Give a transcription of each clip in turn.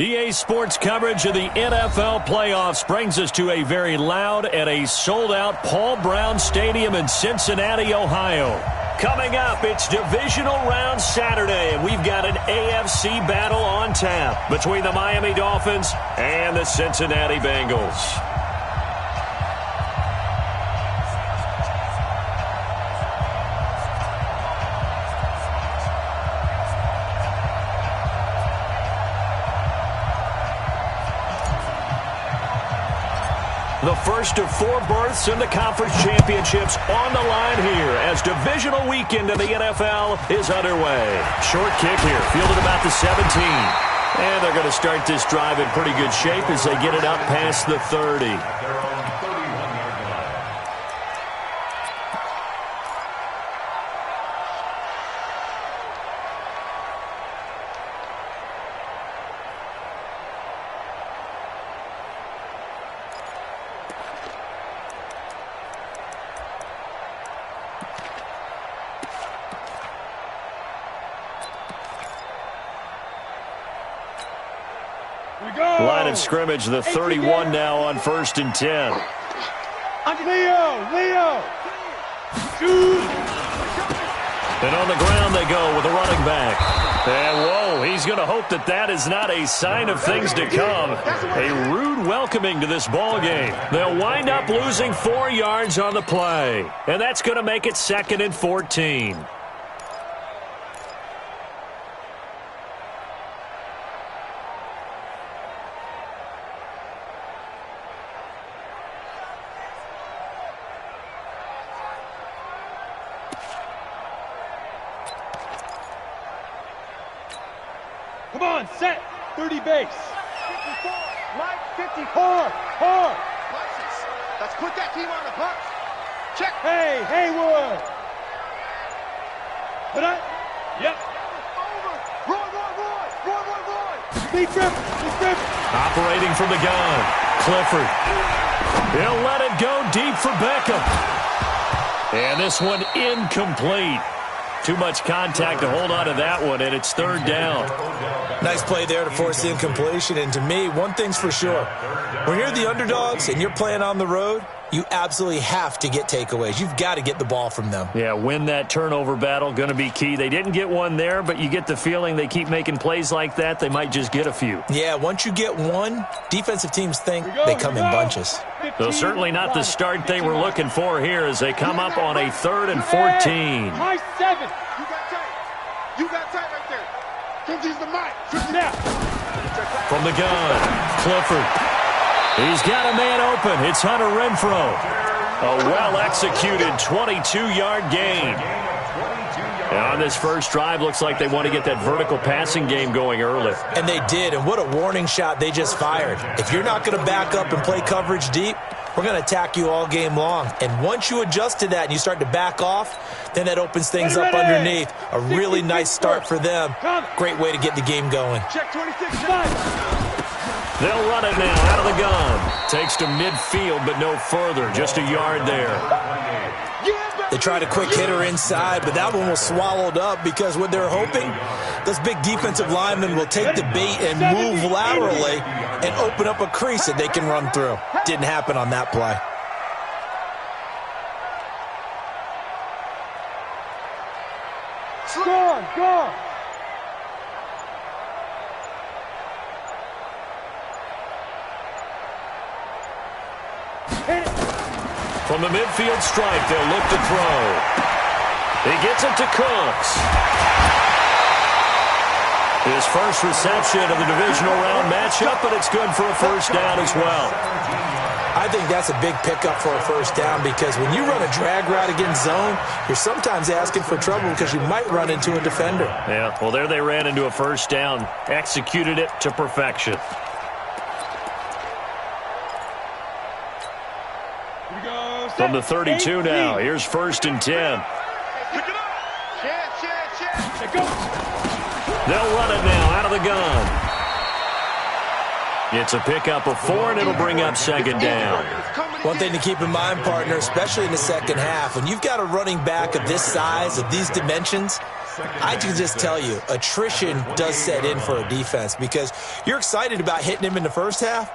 EA Sports coverage of the NFL playoffs brings us to a very loud and a sold-out Paul Brown Stadium in Cincinnati, Ohio. Coming up, it's Divisional Round Saturday, and we've got an AFC battle on tap between the Miami Dolphins and the Cincinnati Bengals. The first of 4 berths in the conference championships on the line here as divisional weekend in the NFL is underway. Short kick here, fielded about the 17. And they're going to start this drive in pretty good shape as they get it up past the 30. Line of scrimmage, the 31 now on 1st and 10. Leo! And on the ground they go with a running back. And whoa, he's going to hope that that is not a sign of things to come. A rude welcoming to this ball game. They'll wind up losing 4 yards on the play. And that's going to make it 2nd and 14. Come on, set. 30 base. 54. Mike, 54. Hard. Let's put that team on the bus. Check. Hey, Haywood. Put up. Yep. Over. Roy. Speed grip. Operating from the gun. Clifford. He'll let it go deep for Beckham. And this one incomplete. Too much contact to hold on to that one, and it's 3rd down. Nice play there to force the incompletion. And to me, one thing's for sure. When you're the underdogs and you're playing on the road, you absolutely have to get takeaways. You've got to get the ball from them. Yeah, win that turnover battle, going to be key. They didn't get one there, but you get the feeling they keep making plays like that, they might just get a few. Yeah, once you get one, defensive teams think they come in bunches. So certainly not the start they were looking for here as they come up on a 3rd and 14. High 7. You got tight right there. Don't use the mic. Switch it out. From the gun, Clifford. He's got a man open. It's Hunter Renfrow. A well-executed 22-yard gain. And on this first drive, looks like they want to get that vertical passing game going early. And they did, and what a warning shot they just fired. If you're not going to back up and play coverage deep, we're going to attack you all game long. And once you adjust to that and you start to back off, then that opens things up underneath. A really nice start for them. Great way to get the game going. Check 26. They'll run it now out of the gun. Takes to midfield, but no further. Just a yard there. They tried a quick hitter inside, but that one was swallowed up because what they're hoping, those big defensive linemen will take the bait and move laterally and open up a crease that they can run through. Didn't happen on that play. Go. From the midfield stripe, they'll look to throw. He gets it to Cooks. His first reception of the divisional round matchup, but it's good for a first down as well. I think that's a big pickup for a first down because when you run a drag route against zone, you're sometimes asking for trouble because you might run into a defender. Yeah, well, there they ran into a first down, executed it to perfection. From the 32 now, here's 1st and 10. They'll run it now out of the gun. It's a pickup of 4, and it'll bring up 2nd down. One thing to keep in mind, partner, especially in the second half, when you've got a running back of this size, of these dimensions, I can just tell you, attrition does set in for a defense because you're excited about hitting him in the first half.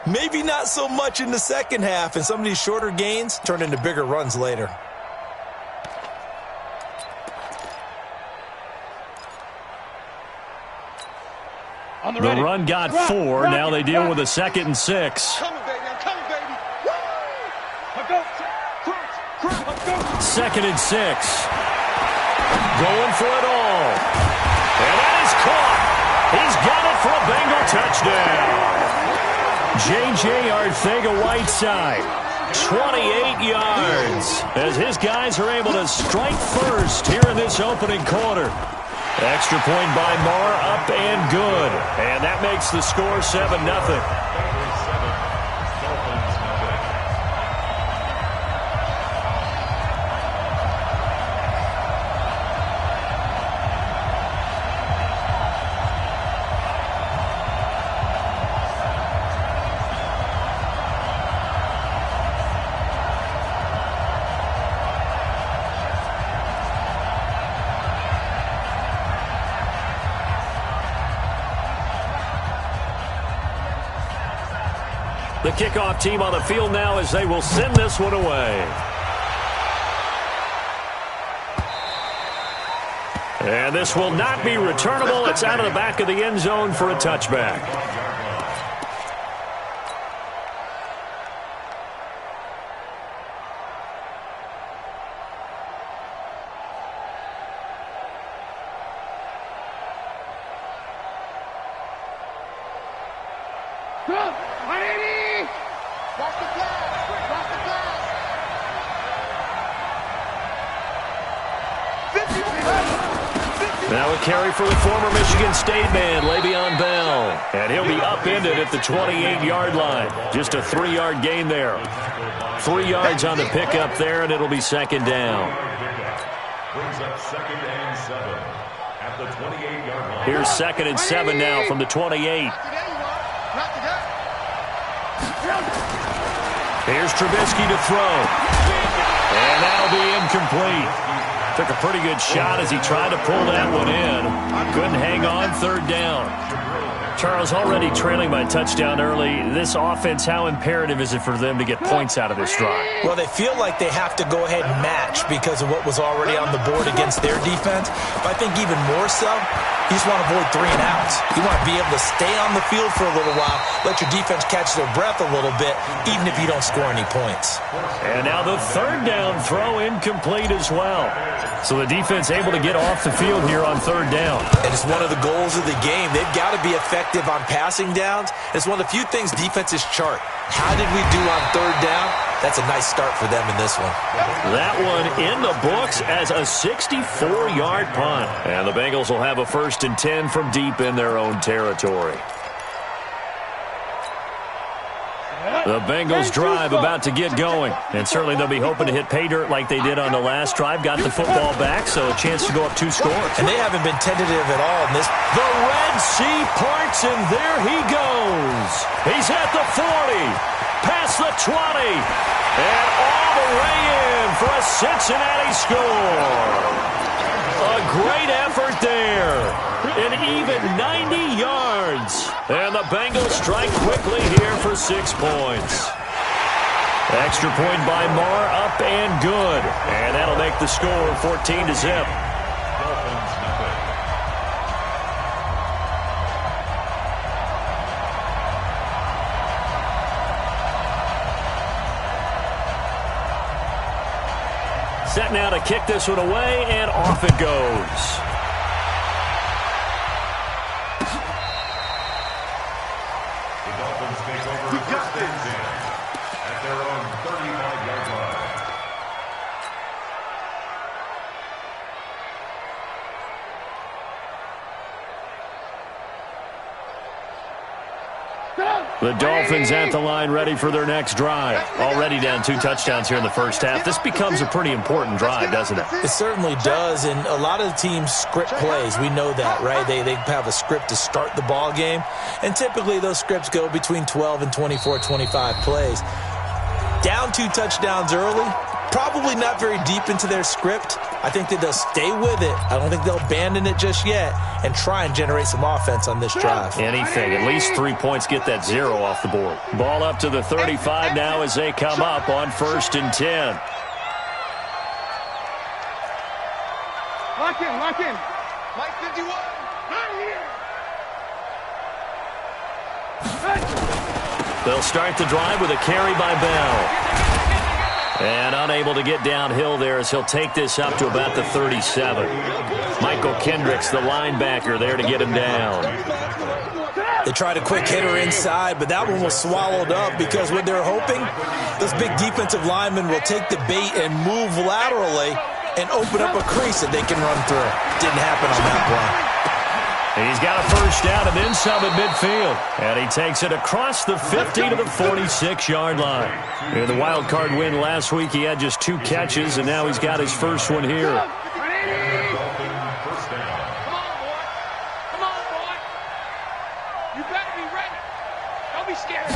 Maybe not so much in the second half, and some of these shorter gains turn into bigger runs later. The run got 4. Now they deal with a 2nd and 6. Coming, baby. I'm coming, baby. Woo! 2nd and 6. Going for it all. And that is caught. He's got it for a Bengal touchdown. J.J. Arcega-Whiteside, 28 yards, as his guys are able to strike first here in this opening quarter. Extra point by Marr, up and good. And that makes the score 7-0. The kickoff team on the field now as they will send this one away. And this will not be returnable. It's out of the back of the end zone for a touchback. Now a carry for the former Michigan State man, Le'Veon Bell. And he'll be upended at the 28-yard line. Just a 3-yard gain there. 3 yards on the pickup there, and it'll be 2nd down. Brings up 2nd and 7 at the 28-yard line. Here's 2nd and 7 now from the 28. Here's Trubisky to throw. And that'll be incomplete. Took a pretty good shot as he tried to pull that one in. Couldn't hang on, 3rd down. Charles, already trailing by touchdown early. This offense, how imperative is it for them to get points out of this drive? Well, they feel like they have to go ahead and match because of what was already on the board against their defense. But I think even more so, you just want to avoid 3 and outs. You want to be able to stay on the field for a little while, let your defense catch their breath a little bit, even if you don't score any points. And now the 3rd down throw incomplete as well. So the defense able to get off the field here on 3rd down. And it's one of the goals of the game. They've got to be effective on passing downs. It's one of the few things defenses chart. How did we do on 3rd down? That's a nice start for them in this one. That one in the books as a 64-yard punt. And the Bengals will have a 1st and 10 from deep in their own territory. The Bengals drive about to get going. And certainly they'll be hoping to hit pay dirt like they did on the last drive. Got the football back, so a chance to go up 2 scores. And they haven't been tentative at all in this. The Red Sea parts, and there he goes. He's at the 40, past the 20, and all the way in for a Cincinnati score. A great effort there. An even 90 yards. And the Bengals strike quickly here for 6 points. Extra point by Marr, up and good. And that'll make the score 14-0. Set now to kick this one away, and off it goes. At their own 35-yard line. The Dolphins at the line ready for their next drive. Already down 2 touchdowns here in the first half. This becomes a pretty important drive, doesn't it? It certainly does, and a lot of the teams script plays. We know that, right? They have a script to start the ball game, and typically those scripts go between 12 and 24, 25 plays. Down 2 touchdowns early, probably not very deep into their script. I think that they'll stay with it. I don't think they'll abandon it just yet and try and generate some offense on this drive. Anything. At least 3 points, get that 0 off the board. Ball up to the 35 now as they come up on 1st and 10. Lock in, lock in. Mike 51. Not here. They'll start the drive with a carry by Bell. And unable to get downhill there as he'll take this up to about the 37. Michael Kendricks, the linebacker, there to get him down. They tried a quick hitter inside, but that one was swallowed up because what they're hoping, this big defensive lineman will take the bait and move laterally and open up a crease that they can run through. Didn't happen on that play. He's got a first down and then some at midfield. And he takes it across the 50 to the 46-yard line. In the wild card win last week, he had just 2 catches, and now he's got his first one here. Come on, boy. You better be ready. Don't be scared.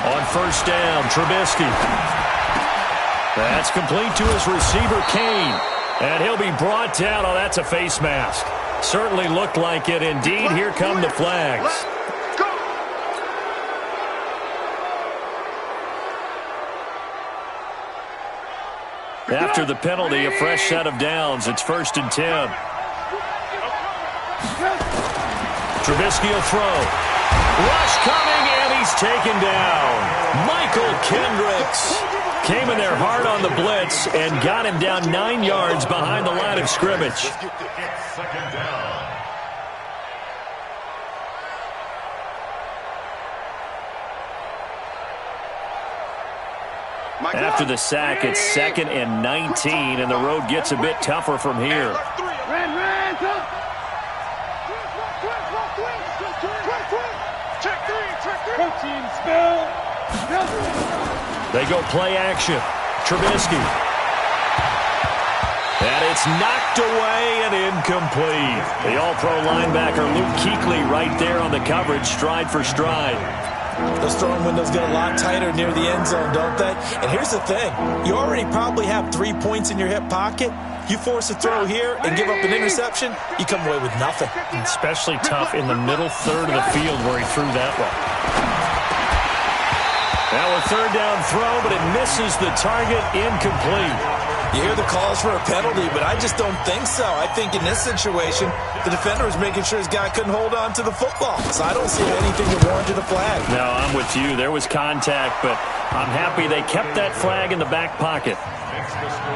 On first down, Trubisky. That's complete to his receiver, Kane. And he'll be brought down. Oh, that's a face mask. Certainly looked like it. Indeed, here come the flags. After the penalty, a fresh set of downs. It's 1st and 10. Trubisky will throw. Rush coming, and he's taken down. Michael Kendricks came in there hard on the blitz and got him down 9 yards behind the line of scrimmage. Second down. After the sack, it's 2nd and 19, and the road gets a bit tougher from here. They go play action. Trubisky. And it's knocked away and incomplete. The all-pro linebacker Luke Kuechly right there on the coverage, stride for stride. Those throwing windows get a lot tighter near the end zone, don't they? And here's the thing. You already probably have 3 points in your hip pocket. You force a throw here and give up an interception, you come away with nothing. Especially tough in the middle third of the field where he threw that one. Now a third down throw, but it misses the target, incomplete. You hear the calls for a penalty, but I just don't think so. I think in this situation, the defender was making sure his guy couldn't hold on to the football. So I don't see anything that warranted a flag. No, I'm with you. There was contact, but I'm happy they kept that flag in the back pocket.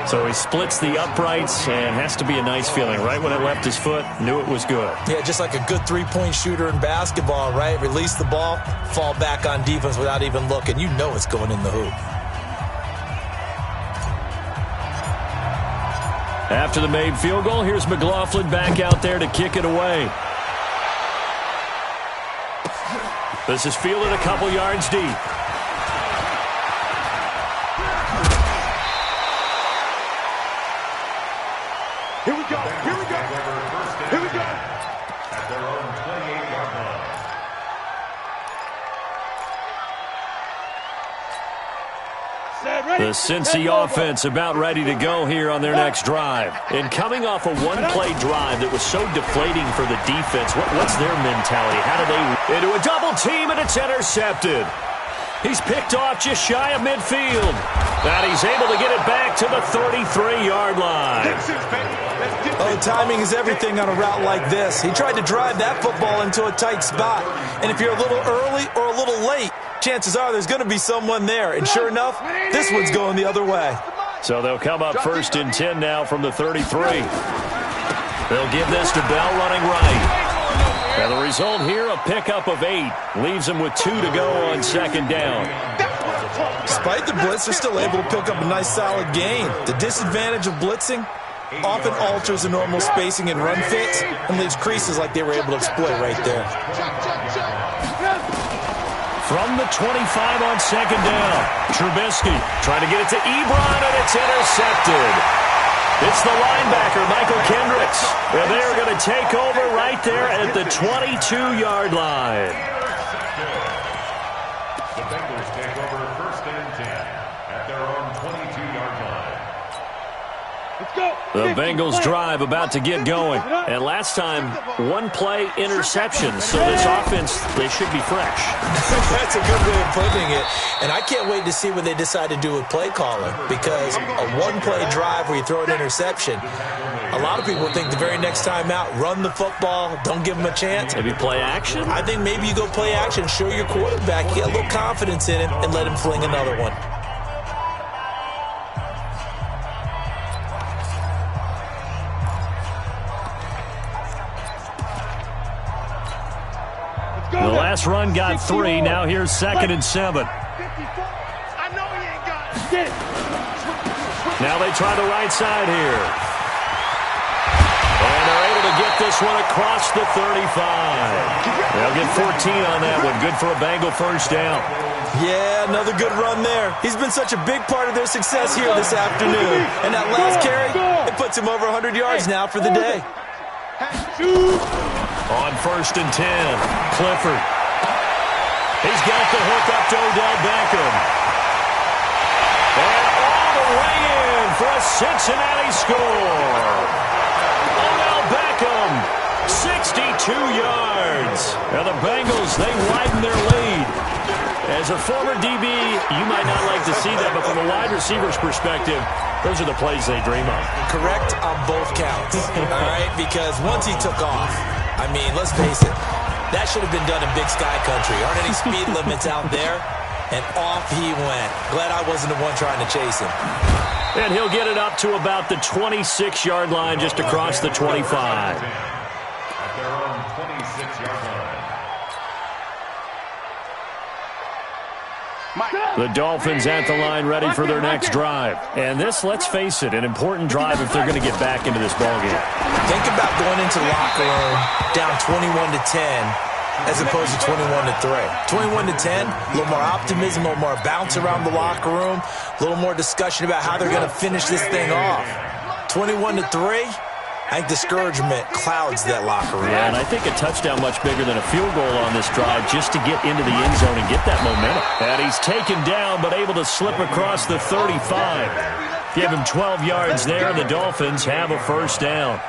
So he splits the uprights, and has to be a nice feeling. Right when it left his foot, knew it was good. Yeah, just like a good three-point shooter in basketball, right? Release the ball, fall back on defense without even looking. You know it's going in the hoop. After the made field goal, here's McLaughlin back out there to kick it away. This is fielded a couple yards deep. Here we go. Here we go. Here we go. At their own 28-yard line. The Cincy offense about ready to go here on their next drive. And coming off a one-play drive that was so deflating for the defense, what's their mentality? How do they... Into a double team, and it's intercepted. He's picked off just shy of midfield. And he's able to get it back to the 33-yard line. Oh, timing is everything on a route like this. He tried to drive that football into a tight spot. And if you're a little early or a little late, chances are there's going to be someone there. And sure enough, this one's going the other way. So they'll come up 1st and 10 now from the 33. They'll give this to Bell running right. And the result here, a pickup of 8. Leaves them with 2 to go on 2nd down. Despite the blitz, they're still able to pick up a nice solid gain. The disadvantage of blitzing often alters the normal spacing and run fits and leaves creases like they were able to exploit right there. From the 25 on 2nd down, Trubisky trying to get it to Ebron, and it's intercepted. It's the linebacker, Michael Kendricks. And they're going to take over right there at the 22-yard line. The Bengals take over 1st and 10 at their own 22-yard Let's go. The Bengals drive about to get going. And last time, one-play interception. So this offense, they should be fresh. That's a good way of putting it. And I can't wait to see what they decide to do with play calling, because a one-play drive where you throw an interception, a lot of people think the very next time out, run the football, don't give them a chance. Maybe play action? I think maybe you go play action, show your quarterback, get a little confidence in him, and let him fling another one. The last run got 3. Now here's 2nd and 7. I know he ain't got it. Now they try the right side here. And they're able to get this one across the 35. They'll get 14 on that one. Good for a Bengal first down. Yeah, another good run there. He's been such a big part of their success here this afternoon. And that last carry, it puts him over 100 yards now for the day. On 1st and 10, Clifford. He's got the hook up to Odell Beckham. And all the way in for a Cincinnati score. Odell Beckham, 62 yards. And the Bengals, they widen their lead. As a former DB, you might not like to see that, but from a wide receiver's perspective, those are the plays they dream of. Correct on both counts, all right? Because once he took off, I mean, let's face it, that should have been done in Big Sky Country. Aren't any speed limits out there? And off he went. Glad I wasn't the one trying to chase him. And he'll get it up to about the 26-yard line, just across the 25. At their own 26-yard line. The Dolphins at the line, ready for their next drive. And this, let's face it, an important drive if they're going to get back into this ballgame. Think about going into the locker room down 21-10 as opposed to 21-3. 21-10, a little more optimism, a little more bounce around the locker room, a little more discussion about how they're going to finish this thing off. 21-3. I think discouragement clouds that locker room. Yeah, and I think a touchdown much bigger than a field goal on this drive just to get into the end zone and get that momentum. And he's taken down but able to slip across the 35. Give him 12 yards there. The Dolphins have a first down.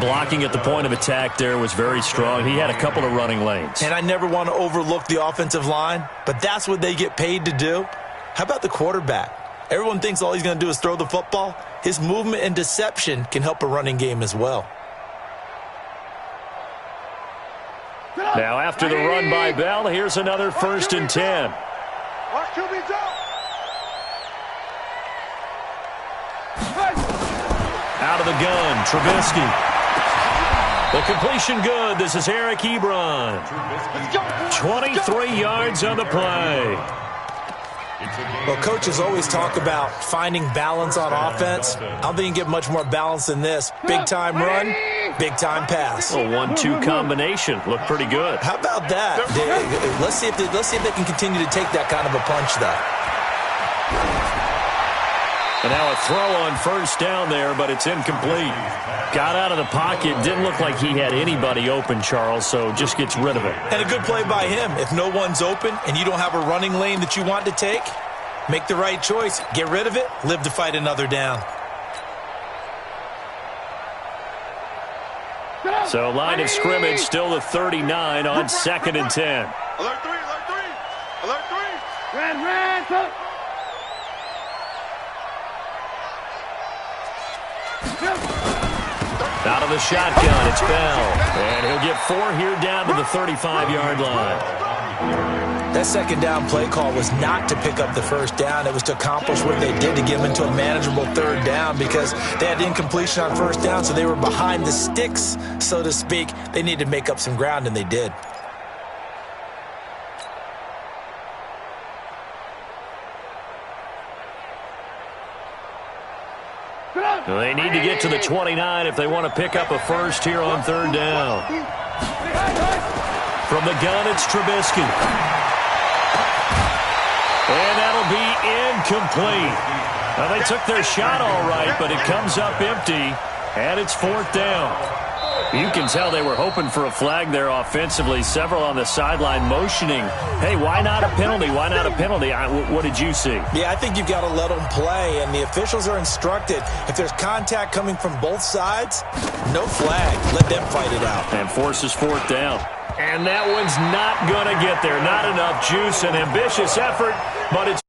Blocking at the point of attack there was very strong. He had a couple of running lanes. And I never want to overlook the offensive line, but that's what they get paid to do. How about the quarterback? Everyone thinks all he's going to do is throw the football. His movement and deception can help a running game as well. Now after the run by Bell, here's another 1st and 10. Watch QB drop. Out of the gun, Trubisky. The completion good. This is Eric Ebron. 23 yards on the play. Well, coaches always talk about finding balance on offense. I don't think you can get much more balance than this. Big-time run, big-time pass. A 1-2 combination. Looked pretty good. How about that? Let's see if they can continue to take that kind of a punch, though. And now a throw on 1st down there, but it's incomplete. Got out of the pocket. Didn't look like he had anybody open, Charles, so just gets rid of it. And a good play by him. If no one's open and you don't have a running lane that you want to take, make the right choice. Get rid of it. Live to fight another down. So line of scrimmage still the 39 on 2nd and 10. Alert 3, alert 3. Alert 3. Ran, tuck. Out of the shotgun, it's Bell. And he'll get 4 here down to the 35-yard line. That 2nd down play call was not to pick up the 1st down. It was to accomplish what they did to get them into a manageable 3rd down because they had incompletion on 1st down, so they were behind the sticks, so to speak. They needed to make up some ground, and they did. They need to get to the 29 if they want to pick up a first here on 3rd down. From the gun, it's Trubisky. And that'll be incomplete. Now, they took their shot all right, but it comes up empty, and it's 4th down. You can tell they were hoping for a flag there offensively. Several on the sideline motioning, hey, why not a penalty? Why not a penalty? What did you see? Yeah, I think you've got to let them play, and the officials are instructed, if there's contact coming from both sides, no flag. Let them fight it out. And forces fourth down. And that one's not going to get there. Not enough juice, an ambitious effort, but it's